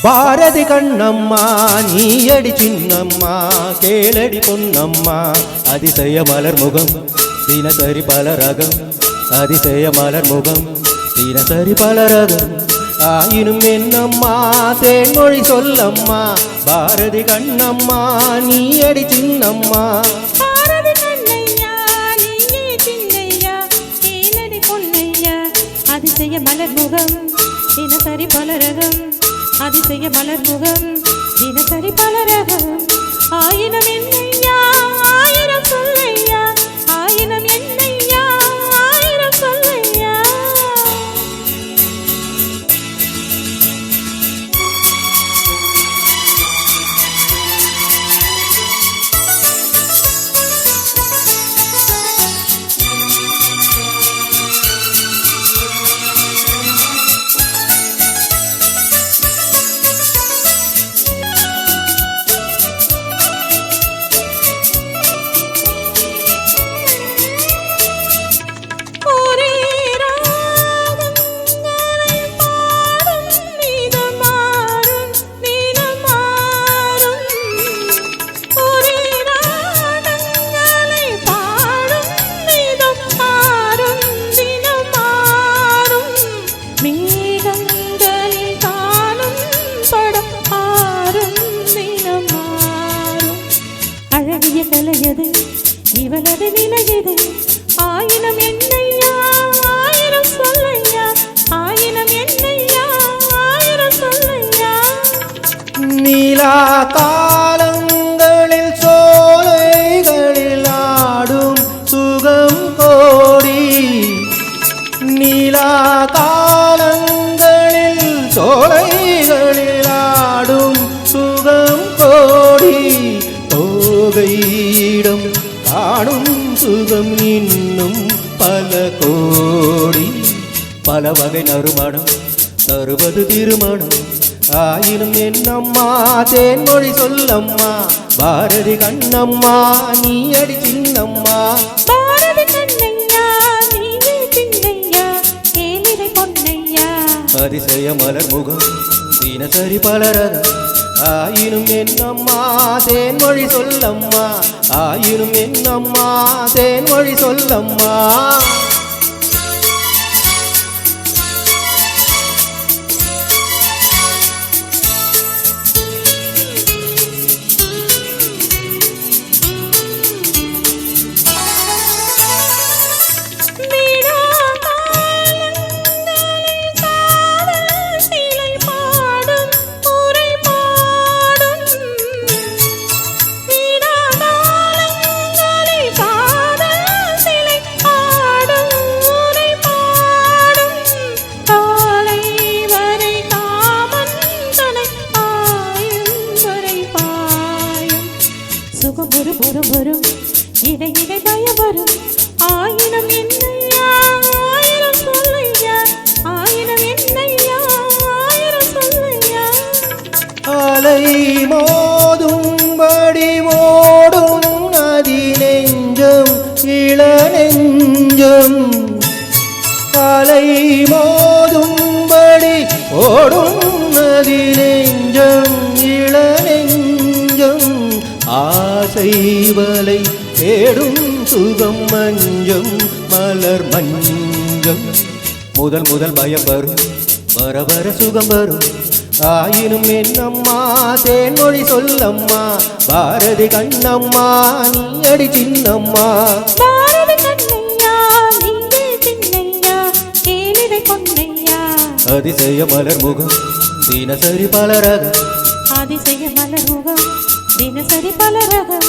பாரதி கண்ணம்மா நீயடி சின்னம்மா கேளடி பொன்னம்மா அதிசய மலர் முகம் தினசரி பல ரகம் அதிசய மலர் முகம் தினசரி பல ரகம் ஆயினும் என்னம்மா தேன்மொழி சொல்லம்மா பாரதி கண்ணம்மா நீயடி சின்னம்மா அதிசய மலர் முகம் தினசரி பல ரகம் அதிசய மலர் முகம் தினசரி பல ரகம் ஆயினம் என்னையா ஆயிரம் சொல்லையா ஆயினம் என்னையா ஆயிரம் சொல்லையா கலையது இவளது நிலையது ஆயினம் என்னையா ஆயிரம் சொல்லையா ஆயினம் என்னையா ஆயிரம் சொல்லையா நீலா காலங்களில் சோலைகளில் ஆடும் சுகம் கோடி நீலா காலங்களில் சோலைகளில் ஆடும் சுகம் கோடி போகையிடம் காணும் சுகம் இன்னும் பல கோடி பல வகை நறுமணம் தருவது திருமணம் ஆயினும் என்னம்மா தேன்மொழி சொல்லம்மா பாரதி கண்ணம்மா நீயடி சின்னம்மா பாரதி கண்ணையா நீயே சின்னையா கேளிரை பொன்னையா அதிசய மலர் முகம் தினசரி பலரகம் ஆயினும் என்னம்மா தேன்மொழி சொல்லம்மா ஆயினும் என்னம்மா தேன்மொழி சொல்லம்மா வரும் இடை இடை பய வரும் ஆயினம் என்னையா ஆயிரம் சொல்லையா ஆயினம் என்னையா ஆயிரம் சொல்லையா அலை மோதும்படி ஓடும் நதி நெஞ்சம் இள நெஞ்சம் அலை மோதும்படி ஓடும் நதி நெஞ்சம் இள நெஞ்சம் ஆசை வலை தேடும் சுகம் மஞ்சம் மலர் மஞ்சம் முதல் முதல் பயம் வரும் வர வர சுகம் வரும் ஆயினும் என்னம்மா தேன்மொழி சொல்லம்மா பாரதி கண்ணம்மா நீயடி சின்னம்மா பாரதி கண்ணையா நீயே சின்னையா கேளிரை பொன்னையா அதிசய மலர் முகம் தினசரி பலரகம் அதிசய மலர் முகம் தினசரி பல ரகம்